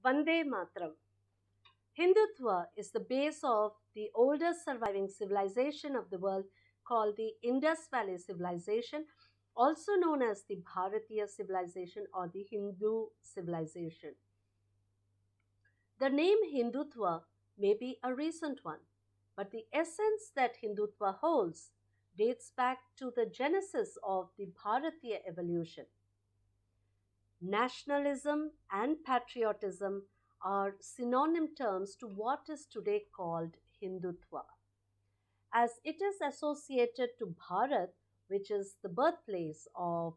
Vande Matram. Hindutva is the base of the oldest surviving civilization of the world called the Indus Valley Civilization, also known as the Bharatiya civilization or the Hindu civilization. The name Hindutva may be a recent one, but the essence that Hindutva holds dates back to the genesis of the Bharatiya evolution. Nationalism and patriotism are synonym terms to what is today called Hindutva, as it is associated to Bharat, which is the birthplace of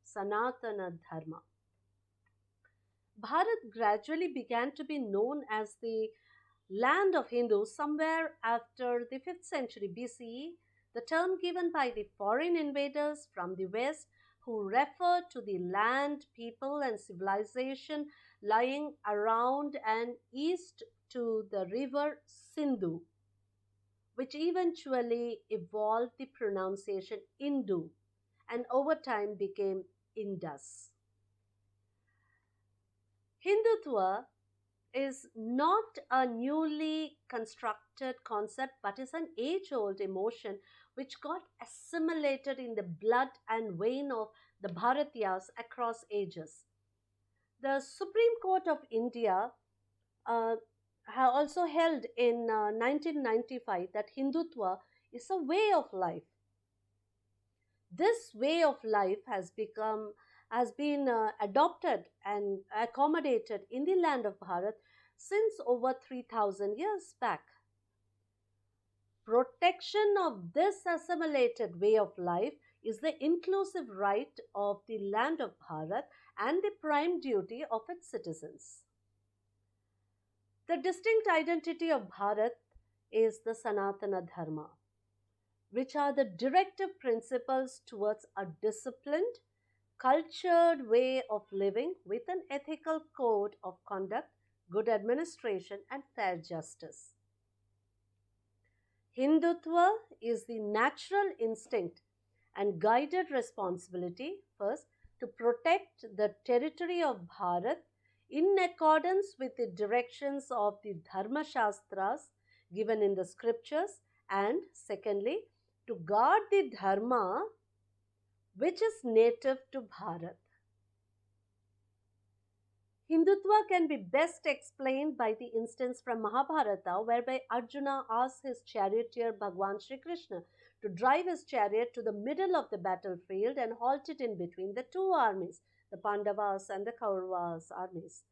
Sanatana Dharma. Bharat gradually began to be known as the land of Hindus somewhere after the 5th century BCE, the term given by the foreign invaders from the west who referred to the land, people, and civilization lying around and east to the river Sindhu, which eventually evolved the pronunciation Indu and over time became Indus. Hindutva is not a newly constructed concept but is an age-old emotion which got assimilated in the blood and vein of the Bharatiyas across ages. The Supreme Court of India uh, also held in 1995 that Hindutva is a way of life. This way of life has been adopted and accommodated in the land of Bharat since over 3000 years back. Protection of this assimilated way of life is the inclusive right of the land of Bharat and the prime duty of its citizens. The distinct identity of Bharat is the Sanatana Dharma, which are the directive principles towards a disciplined, cultured way of living with an ethical code of conduct, good administration, and fair justice. Hindutva is the natural instinct and guided responsibility, first, to protect the territory of Bharat in accordance with the directions of the Dharma Shastras given in the scriptures, and secondly, to guard the Dharma which is native to Bharat. Hindutva can be best explained by the instance from Mahabharata whereby Arjuna asks his charioteer Bhagwan Shri Krishna to drive his chariot to the middle of the battlefield and halt it in between the two armies, the Pandavas and the Kauravas armies.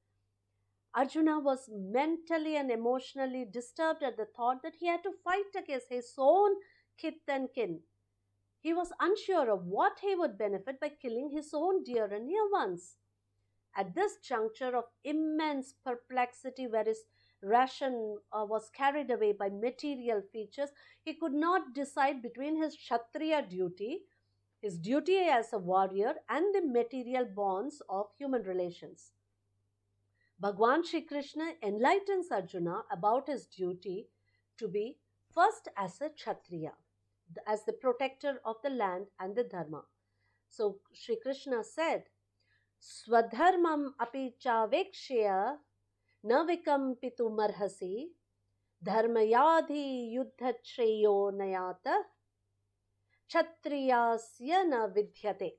Arjuna was mentally and emotionally disturbed at the thought that he had to fight against his own kith and kin. He was unsure of what he would benefit by killing his own dear and near ones. At this juncture of immense perplexity, where his ration was carried away by material features, he could not decide between his Kshatriya duty, his duty as a warrior, and the material bonds of human relations. Bhagwan Shri Krishna enlightens Arjuna about his duty to be first as a Kshatriya, as the protector of the land and the Dharma. So Shri Krishna said, Swadharmam api chavekshya na vikampitu marhasi dharmayadhi yuddha shreyo nayata kshatriyasya na vidyate.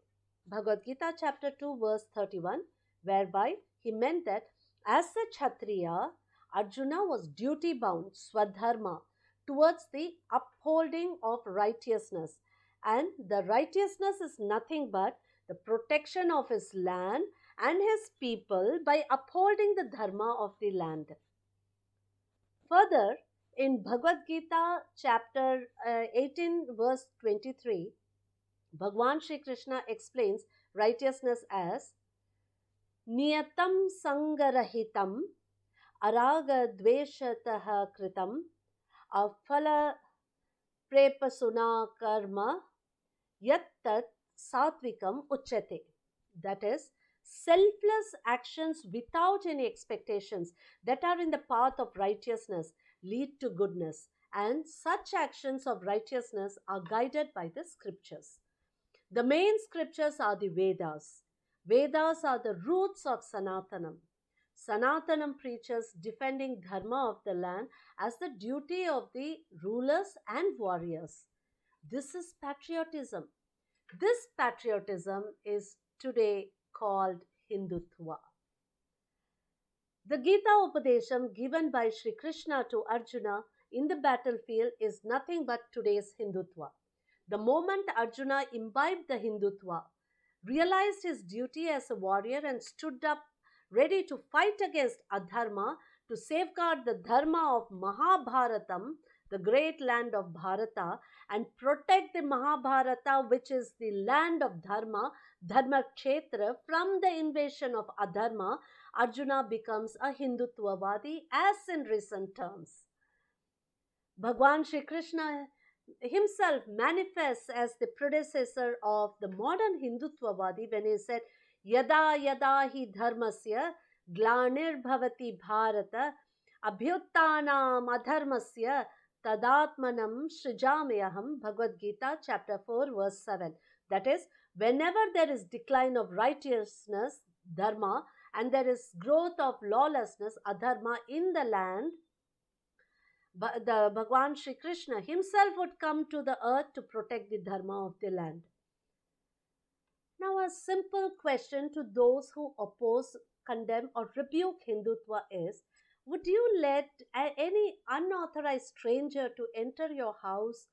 Bhagavad Gita chapter 2 verse 31, whereby he meant that as a Kshatriya, Arjuna was duty bound, swadharma, towards the upholding of righteousness, and the righteousness is nothing but the protection of his land and his people by upholding the dharma of the land. Further, in Bhagavad Gita chapter 18 verse 23, Bhagwan Shri Krishna explains righteousness as Niyatam Sangarahitam Araga Dveshataha Kritam Afala Prepasuna Karma Yattat Satvikam Uchate. That is, selfless actions without any expectations that are in the path of righteousness lead to goodness, and such actions of righteousness are guided by the scriptures. The main scriptures are the Vedas. Vedas are the roots of Sanatanam. Sanatanam preaches defending dharma of the land as the duty of the rulers and warriors. This is patriotism. This patriotism is today called Hindutva. The Gita Upadesam given by Shri Krishna to Arjuna in the battlefield is nothing but today's Hindutva. The moment Arjuna imbibed the Hindutva, realized his duty as a warrior and stood up ready to fight against adharma to safeguard the dharma of Mahabharatam, the great land of Bharata, and protect the Mahabharata, which is the land of Dharma, Dharma Kshetra, from the invasion of adharma, Arjuna becomes a Hindutvavaadi, as in recent terms. Bhagwan Shri Krishna himself manifests as the predecessor of the modern Hindutvavaadi when he said, Yada yada hi dharmasya glanir bhavati bharata abhyuttanam adharmasya tadatmanam srijamayaham. Bhagavad Gita chapter 4 verse 7. That is, whenever there is decline of righteousness, dharma, and there is growth of lawlessness, adharma in the land, the Bhagwan Shri Krishna himself would come to the earth to protect the dharma of the land. Now, a simple question to those who oppose, condemn, or rebuke Hindutva is, would you let any unauthorized stranger to enter your house,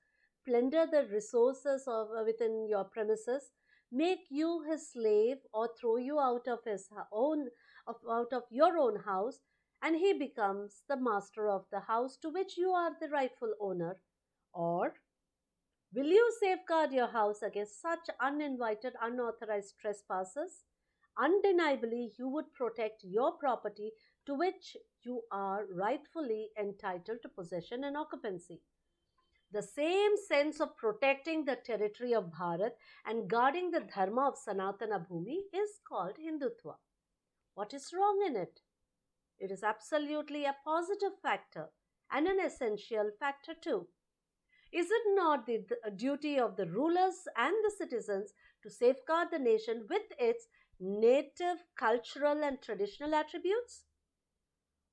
plunder the resources within your premises, make you his slave, or throw you out of your own house, and he becomes the master of the house to which you are the rightful owner? Or will you safeguard your house against such uninvited, unauthorized trespassers? Undeniably, you would protect your property to which you are rightfully entitled to possession and occupancy. The same sense of protecting the territory of Bharat and guarding the dharma of Sanatana Bhumi is called Hindutva. What is wrong in it? It is absolutely a positive factor and an essential factor too. Is it not the duty of the rulers and the citizens to safeguard the nation with its native cultural and traditional attributes?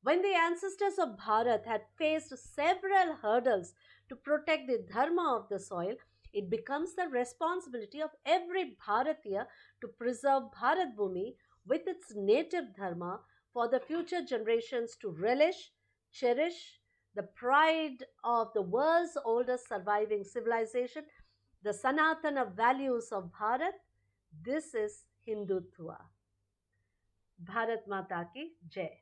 When the ancestors of Bharat had faced several hurdles to protect the dharma of the soil, it becomes the responsibility of every Bharatiya to preserve Bharat Bhumi with its native dharma for the future generations to relish, cherish the pride of the world's oldest surviving civilization, the Sanatana values of Bharat. This is Hindutva. Bharat Mata ki Jai.